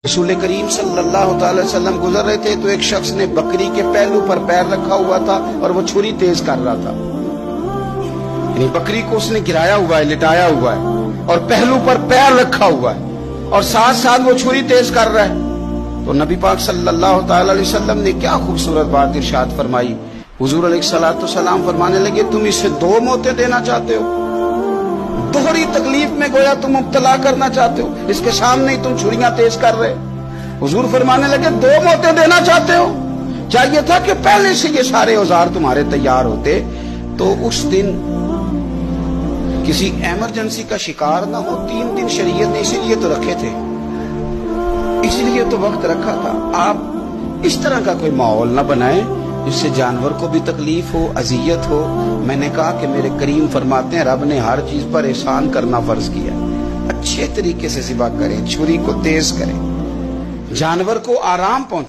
رسول کریم صلی اللہ تعالی وسلم گزر رہے تھے تو ایک شخص نے بکری کے پہلو پر پیر رکھا ہوا تھا اور وہ چھری تیز کر رہا تھا. یعنی بکری کو اس نے گرایا ہوا ہے، لٹایا ہوا ہے اور پہلو پر پیر رکھا ہوا ہے اور ساتھ ساتھ وہ چھری تیز کر رہا ہے. تو نبی پاک صلی اللہ تعالی علیہ وسلم نے کیا خوبصورت بات ارشاد فرمائی. حضور علیہ الصلوۃ والسلام فرمانے لگے تم اسے دو موتیں دینا چاہتے ہو، دوہری تکلیف میں گویا تم مبتلا کرنا چاہتے ہو، اس کے سامنے ہی تم چھریاں تیز کر رہے. حضور فرمانے لگے دو موتیں دینا چاہتے ہو، چاہیے تھا کہ پہلے سے یہ سارے اوزار تمہارے تیار ہوتے تو اس دن کسی ایمرجنسی کا شکار نہ ہو. 3 دن شریعت نے اسی لیے تو رکھے تھے، اسی لیے تو وقت رکھا تھا. آپ اس طرح کا کوئی ماحول نہ بنائیں جس سے جانور کو بھی تکلیف ہو، اذیت ہو. میں نے کہا کہ میرے کریم فرماتے ہیں رب نے ہر چیز پر احسان کرنا فرض کیا. اچھے طریقے سے ذبح کریں، چھری کو تیز کریں، جانور کو آرام پہنچے.